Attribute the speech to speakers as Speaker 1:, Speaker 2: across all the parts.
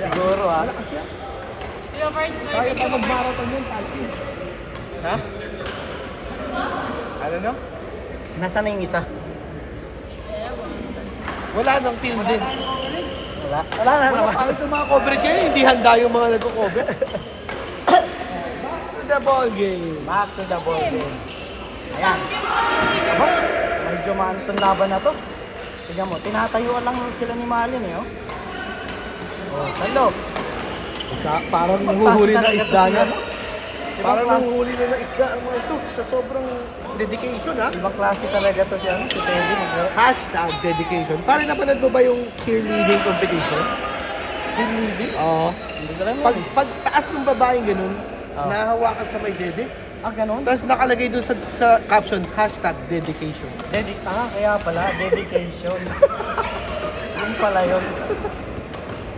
Speaker 1: Siguro ah.
Speaker 2: Malakas yan.
Speaker 3: Yung cards may
Speaker 2: Kaya pa
Speaker 3: video.
Speaker 2: mag-marathon yun, Talpi.
Speaker 1: Ha?
Speaker 2: Ano no?
Speaker 1: Nasaan na yung isa?
Speaker 2: Wala nang team din.
Speaker 1: Wala. Wala na naman.
Speaker 2: Bakit yung mga coverage ngayon, hindi handa yung mga nagko-cover. To the ball game.
Speaker 1: Back to the ball game. Ayan. Aba, medyo maano itong laban na to. Tignan mo, tinatayuan lang sila ni Malin eh. Oh, salo.
Speaker 2: Parang nahuhuli na
Speaker 1: Talaga to
Speaker 2: isda
Speaker 1: sila,
Speaker 2: yan.
Speaker 1: no?
Speaker 2: Parang
Speaker 1: Ibang
Speaker 2: nahuhuli na ng isda ang mga ito sa sobrang dedication ha.
Speaker 1: Ibang klase talaga to siya, si Teddy.
Speaker 2: Hashtag dedication. Parang napanood mo ba yung cheerleading competition?
Speaker 1: Cheerleading?
Speaker 2: Oo.
Speaker 1: Hindi ko alam
Speaker 2: Pag,
Speaker 1: yun.
Speaker 2: pag taas ng babaeng ganun,
Speaker 1: Oo.
Speaker 2: nahahawakan sa may dede.
Speaker 1: Ah, ganun?
Speaker 2: Tapos nakalagay doon sa caption, hashtag dedication.
Speaker 1: Kaya pala, dedication. Yun pala yun.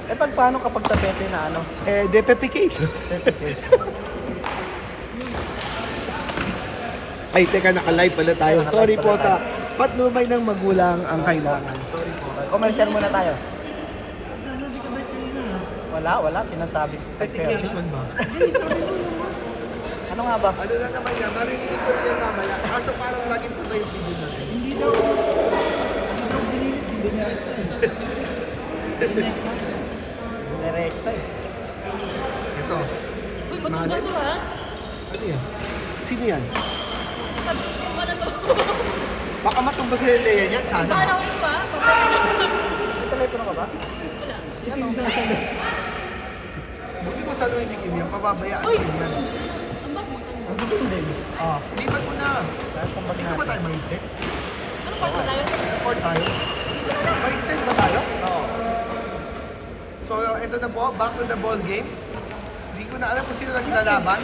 Speaker 1: Eh, paano kapag tapete na ano?
Speaker 2: Depepication.
Speaker 1: Dedication.
Speaker 2: Ay, teka, naka-live pala tayo.
Speaker 1: Naka-live
Speaker 2: Sorry
Speaker 1: pala
Speaker 2: po
Speaker 1: tayo.
Speaker 2: sa patnubay ng magulang ang kailangan. Sorry po.
Speaker 1: Commercial muna tayo. Wala. Sinasabi.
Speaker 2: Dedication ba?
Speaker 1: Ano nga ba?
Speaker 2: Ano na naman yan, marinig ko rin yan mamaya. Kaso parang lagi po tayo video natin. Hindi daw.
Speaker 1: Direkta eh.
Speaker 2: Ito.
Speaker 3: Uy, matanda to ha?
Speaker 2: Ano yan? Sino yan?
Speaker 3: Ano to?
Speaker 2: Baka matumba si Lea yan, sana.
Speaker 3: Paano ko ba?
Speaker 1: May telepono ka ba?
Speaker 3: Sila.
Speaker 2: Si Kim Sasalo. Buti ko sa hindi Kim yan, pababayaan
Speaker 3: Uy!
Speaker 2: si Kim yan.
Speaker 3: Ang bag mo saan?
Speaker 1: Ang gusto din.
Speaker 2: Ah, lipat mo na.
Speaker 1: Kahit kung ba't
Speaker 2: Dito ba
Speaker 1: natin.
Speaker 2: tayo mag-extend?
Speaker 3: Ano part ba tayo?
Speaker 2: Or tayo? Mag-extend ba tayo? Oo. So, ito na po, back to the ball game. Hindi ko na alam kung sino naglalaban.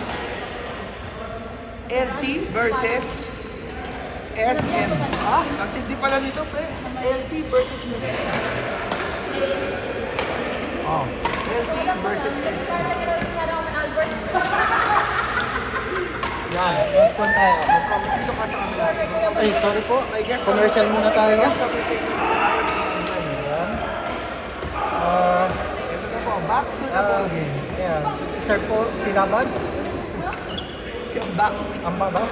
Speaker 2: LT versus SM. Ah, ang tindi pala nito, pre. LT versus SM. Oh, LT versus SM. Yan.
Speaker 1: Mag-con tayo.
Speaker 2: Dito ka sa kanila.
Speaker 1: Ay, sorry po.
Speaker 2: I guess
Speaker 1: Commercial muna tayo.
Speaker 2: Yes, kami take na ayos ng online.
Speaker 1: Ayan. Ah,
Speaker 2: Ito na po, back to the ball game.
Speaker 1: ayan. Si Sir po, si Laban.
Speaker 2: Si Amba.
Speaker 1: Amba ba?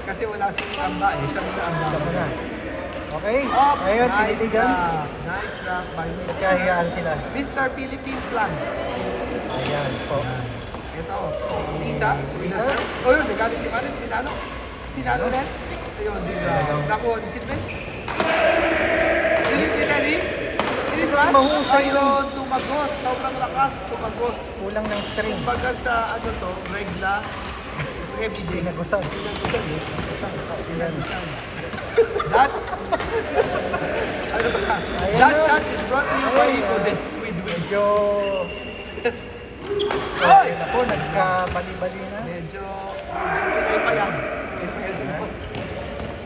Speaker 2: Kasi wala si Amba eh. Siya muna Amba.
Speaker 1: Siya muna. Okay.
Speaker 2: Oh,
Speaker 1: Ayun,
Speaker 2: nice
Speaker 1: tinitigan.
Speaker 2: drop. Nice drop by Mr.
Speaker 1: Nagkahiyaan sila.
Speaker 2: Mr. Philippine Plan.
Speaker 1: Ayan po.
Speaker 2: Ito. Isa.
Speaker 1: Isa.
Speaker 2: Oh yun, nagalit si Malit. Pinalo. Pinalo ulit. Ayun, di ba? Nakuha ni Sidney. Philip Pinelli. This one.
Speaker 1: Mahusay
Speaker 2: Ayun, tumagos. Sobrang lakas. Tumagos.
Speaker 1: Kulang ng string.
Speaker 2: Kumbaga sa ano to, regla. Heavy days.
Speaker 1: Pinagusan.
Speaker 2: Pinagusan eh.
Speaker 1: Ayan.
Speaker 2: That ano ba?
Speaker 1: Ayan
Speaker 2: That
Speaker 1: na.
Speaker 2: shot is brought to you by
Speaker 1: Ayan.
Speaker 2: Odes with wings.
Speaker 1: Medyo...
Speaker 2: Ay!
Speaker 1: Ayun na po, nagkabali-bali na.
Speaker 2: Medyo pinay pa yan. Pinay din po.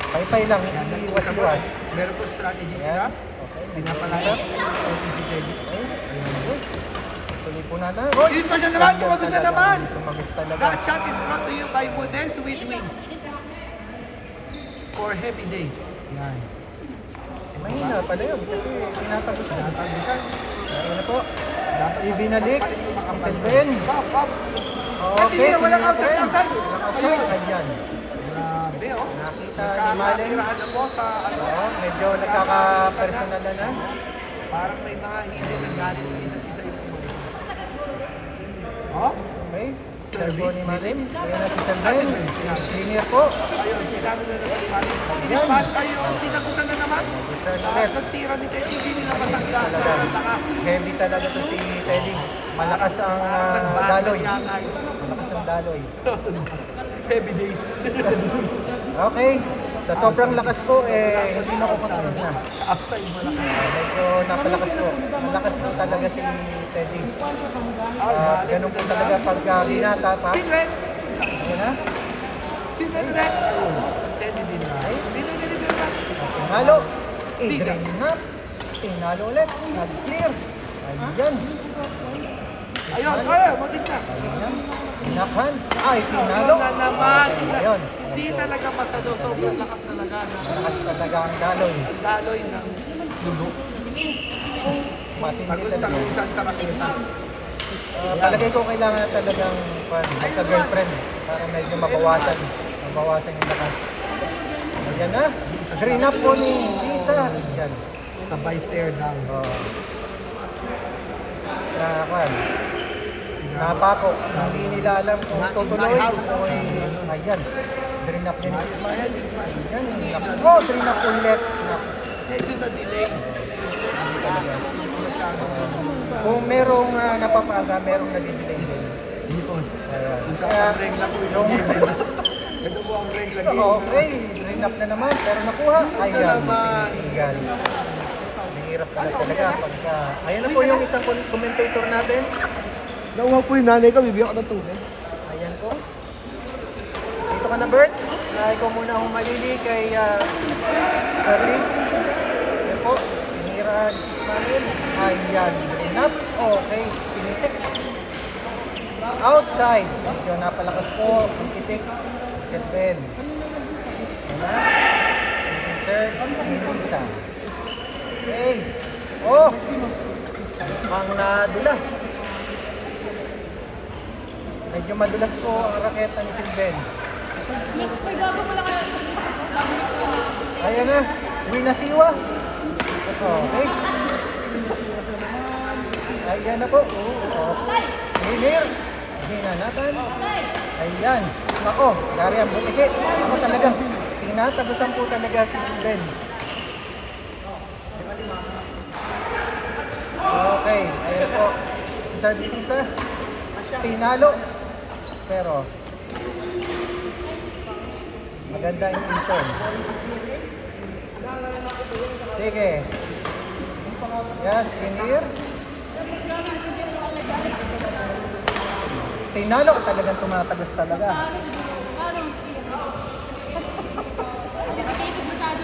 Speaker 1: Pay-pay lang, hindi iwas-iwas.
Speaker 2: Meron po strategy sila.
Speaker 1: Okay,
Speaker 2: Pinapalaya si Teddy.
Speaker 1: tuloy po na na.
Speaker 2: Bilis pa siya naman, tumagos na naman.
Speaker 1: Tumagos talaga.
Speaker 2: That shot is brought to you by Odes with wings. For heavy days. Yan.
Speaker 1: Mahina pala yun kasi tinatagos na.
Speaker 2: Tagusan.
Speaker 1: Ayun na po. Ibinalik.
Speaker 2: Palit mo makapal.
Speaker 1: Silben.
Speaker 2: Pop, pop.
Speaker 1: Okay,
Speaker 2: Hindi, walang outside,
Speaker 1: tingnan
Speaker 2: outside.
Speaker 1: natin. Walang outside. Ayan.
Speaker 2: Grabe oh.
Speaker 1: Nakita ni Malen.
Speaker 2: Nakakatirahan na po sa ano.
Speaker 1: Oo, medyo nagkaka-personal na.
Speaker 2: Parang may mga hidden na galit sa isa't isa yung mga. Oh?
Speaker 1: Okay. Servo ni Malen. Ayan na si
Speaker 2: Ah,
Speaker 1: Silben.
Speaker 2: Silben. Yan.
Speaker 1: Senior po.
Speaker 2: Ayun, pinano na naman ni Mali.
Speaker 1: Yan.
Speaker 2: Smash ayun, tinagusan na naman.
Speaker 1: Tinagusan
Speaker 2: Ah,
Speaker 1: ulit.
Speaker 2: nagtira ni Teddy, hindi nila masangga sa
Speaker 1: Talaga.
Speaker 2: takas.
Speaker 1: Heavy talaga to si Teddy. Malakas ang
Speaker 2: Nagbago
Speaker 1: daloy.
Speaker 2: yata yun.
Speaker 1: Malakas ang daloy.
Speaker 2: Heavy days.
Speaker 1: Okay. Sa sobrang lakas po, hindi makukontrol na.
Speaker 2: Upside mo lang.
Speaker 1: Medyo napalakas po. Malakas po talaga si Teddy. Ganun po talaga pag binata pa.
Speaker 2: Sinret!
Speaker 1: Ayan na.
Speaker 2: Sinret red! Teddy din na. Binili na.
Speaker 1: Tinalo. I-drain na. Tinalo ulit. Nag-clear. Ayan.
Speaker 2: Ayun, ayun, matik na.
Speaker 1: Ayan. Inakhan. Ay, tinalo.
Speaker 2: Na naman.
Speaker 1: Ayun.
Speaker 2: Hindi talaga masalo. Sobrang lakas talaga na
Speaker 1: Malakas talaga ang daloy.
Speaker 2: ang daloy ng dugo.
Speaker 1: Matindi
Speaker 2: Pag-gusta
Speaker 1: talaga.
Speaker 2: kung saan sa makita.
Speaker 1: Palagay ko kailangan na talagang magka-girlfriend para medyo mabawasan yung lakas. Ayan na. Green up po ni Lisa. Yan.
Speaker 2: Sabay stare down.
Speaker 1: Nakakan. Napako. Hindi nila alam kung
Speaker 2: Not in
Speaker 1: tutuloy.
Speaker 2: my house.
Speaker 1: O ayan. Green up din ni Sis Mayan. Ayan. Oh, green up ulit.
Speaker 2: Medyo na-delay.
Speaker 1: Hindi talaga.
Speaker 2: Masyadong
Speaker 1: Kung merong napapaga, merong nadidelay din.
Speaker 2: hindi po.
Speaker 1: Ayan.
Speaker 2: Yung sa
Speaker 1: Kaya,
Speaker 2: regla po yung
Speaker 1: yung-
Speaker 2: game. Ito po ang regla game.
Speaker 1: okay, green up na naman, pero nakuha. Ayan,
Speaker 2: naman.
Speaker 1: tinitigan. Mahirap pala talaga pagka... Ayan na po yung isang commentator natin.
Speaker 2: Nakuha po yung nanay ko, bibigyan ko ng tunay.
Speaker 1: Ayan po. Dito ka na, Bert. Ikaw muna humalili kay Bertie. Ayan po. Pinira ni Sis Manuel. Ayan, green up. Okay, pinitik. Outside. Medyo napalakas po ang pitik. Silven. Ayan na. Si Sir Melissa. Okay. Oh! Ang nadulas. Medyo madulas po ang raketa ni Silven.
Speaker 3: May bago pala kayo.
Speaker 1: Ayan na. Winasiwas. Okay. Ayan na po. Okay. Hinir. Hinanatan. Ayan. Nako. Yari ang butiki. Ako talaga. Tinatagusan po talaga si Silven. Okay. Ayan po. Si Sir Melissa. Pinalo. Pero maganda yung intern. Sige. Yan, Inir. Tinalo ko talagang tumatagos talaga.
Speaker 3: Ano? Dedicated masyado.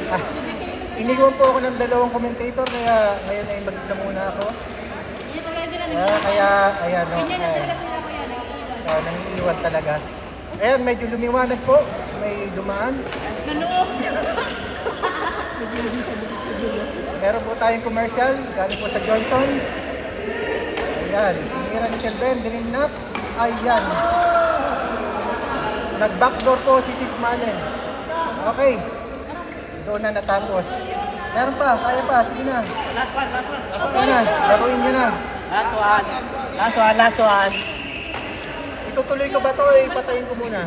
Speaker 1: Ah, iniwan po ako ng dalawang commentator kaya ngayon ay mag-isa muna ako.
Speaker 3: Hindi pa kaya sila
Speaker 1: Kaya, ayan o.
Speaker 3: Ganyan na talaga sila ko yan.
Speaker 1: Kaya nangiiwan talaga. Ayan, medyo lumiwanag po. May dumaan.
Speaker 3: Nanoo.
Speaker 1: Meron po tayong commercial. Galing po sa Johnson. Ayan. Tinira ni Silven. Dininap. Ayan. Nag-backdoor po si Sis Malen. Okay. Doon na natapos. Meron pa. Kaya pa. Sige na.
Speaker 4: Last one.
Speaker 1: Okay na. Laruin nyo na.
Speaker 4: Last one.
Speaker 1: Itutuloy ko ba to? Ipatayin ko muna.